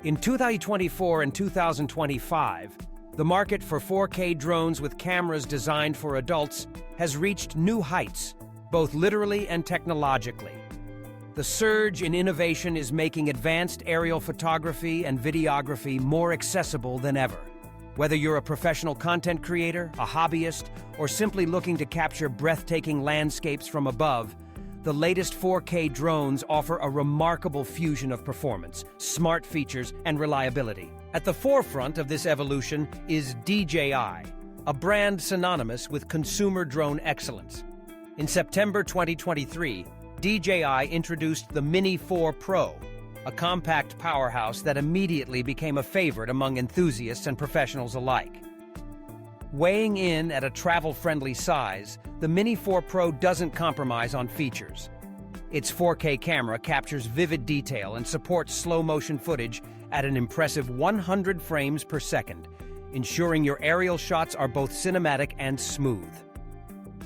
In 2024 and 2025, the market for 4K drones with cameras designed for adults has reached new heights, both literally and technologically. The surge in innovation is making advanced aerial photography and videography more accessible than ever. Whether you're a professional content creator, a hobbyist, or simply looking to capture breathtaking landscapes from above, the latest 4K drones offer a remarkable fusion of performance, smart features, and reliability. At the forefront of this evolution is DJI, a brand synonymous with consumer drone excellence. In September 2023, DJI introduced the Mini 4 Pro, a compact powerhouse that immediately became a favorite among enthusiasts and professionals alike. Weighing in at a travel-friendly size, the Mini 4 Pro doesn't compromise on features. Its 4K camera captures vivid detail and supports slow-motion footage at an impressive 100 frames per second, ensuring your aerial shots are both cinematic and smooth.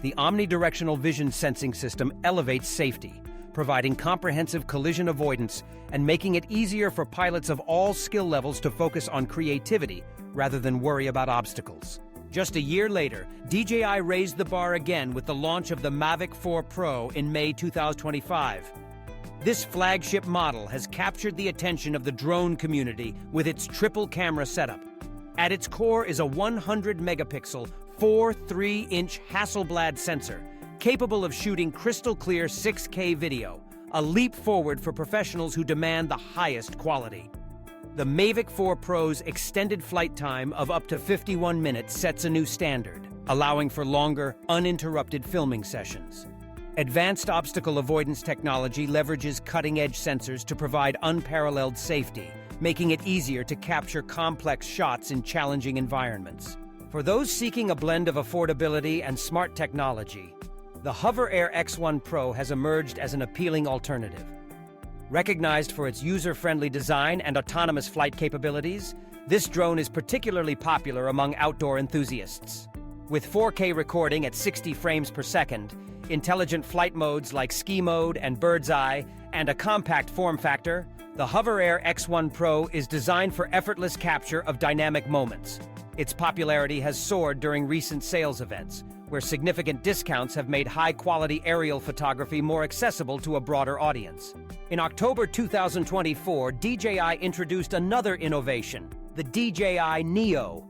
The omnidirectional vision sensing system elevates safety, providing comprehensive collision avoidance and making it easier for pilots of all skill levels to focus on creativity rather than worry about obstacles. Just a year later, DJI raised the bar again with the launch of the Mavic 4 Pro in May 2025. This flagship model has captured the attention of the drone community with its triple camera setup. At its core is a 100-megapixel, 4.3-inch Hasselblad sensor, capable of shooting crystal-clear 6K video, a leap forward for professionals who demand the highest quality. The Mavic 4 Pro's extended flight time of up to 51 minutes sets a new standard, allowing for longer, uninterrupted filming sessions. Advanced obstacle avoidance technology leverages cutting-edge sensors to provide unparalleled safety, making it easier to capture complex shots in challenging environments. For those seeking a blend of affordability and smart technology, the Hover Air X1 Pro has emerged as an appealing alternative. Recognized for its user-friendly design and autonomous flight capabilities, this drone is particularly popular among outdoor enthusiasts. With 4K recording at 60 frames per second, intelligent flight modes like ski mode and bird's eye, and a compact form factor, the Hover Air X1 Pro is designed for effortless capture of dynamic moments. Its popularity has soared during recent sales events, where significant discounts have made high-quality aerial photography more accessible to a broader audience. In October 2024, DJI introduced another innovation, the DJI Neo.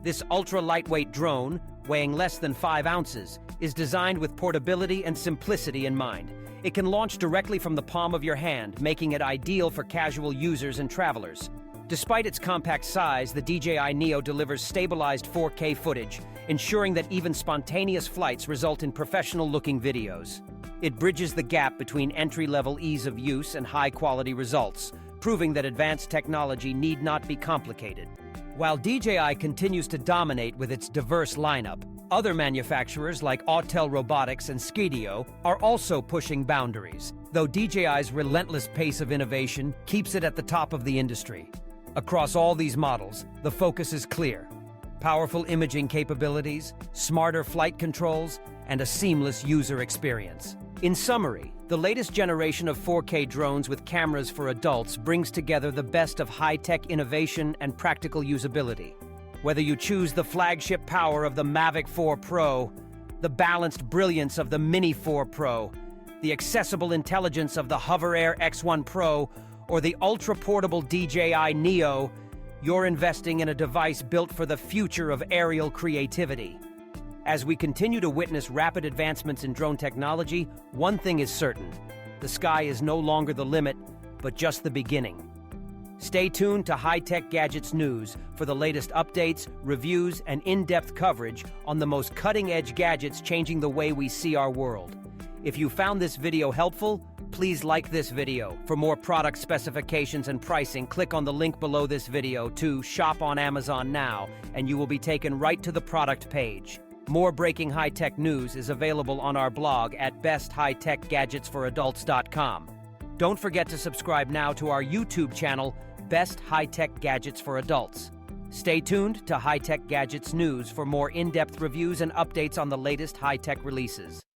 This ultra-lightweight drone, weighing less than 5 ounces, is designed with portability and simplicity in mind. It can launch directly from the palm of your hand, making it ideal for casual users and travelers. Despite its compact size, the DJI Neo delivers stabilized 4K footage, ensuring that even spontaneous flights result in professional-looking videos. It bridges the gap between entry-level ease of use and high-quality results, proving that advanced technology need not be complicated. While DJI continues to dominate with its diverse lineup, other manufacturers like Autel Robotics and Skidio are also pushing boundaries, though DJI's relentless pace of innovation keeps it at the top of the industry. Across all these models, the focus is clear: powerful imaging capabilities, smarter flight controls, and a seamless user experience. In summary, the latest generation of 4K drones with cameras for adults brings together the best of high-tech innovation and practical usability. Whether you choose the flagship power of the Mavic 4 Pro, the balanced brilliance of the Mini 4 Pro, the accessible intelligence of the Hover Air X1 Pro, or the ultra-portable DJI Neo, you're investing in a device built for the future of aerial creativity. As we continue to witness rapid advancements in drone technology, one thing is certain: the sky is no longer the limit, but just the beginning. Stay tuned to High-Tech Gadgets News for the latest updates, reviews, and in-depth coverage on the most cutting-edge gadgets changing the way we see our world. If you found this video helpful, please like this video. For more product specifications and pricing, click on the link below this video to shop on Amazon now, and you will be taken right to the product page. More breaking high-tech news is available on our blog at besthightechgadgetsforadults.com. Don't forget to subscribe now to our YouTube channel, Best High-Tech Gadgets for Adults. Stay tuned to High-Tech Gadgets News for more in-depth reviews and updates on the latest high-tech releases.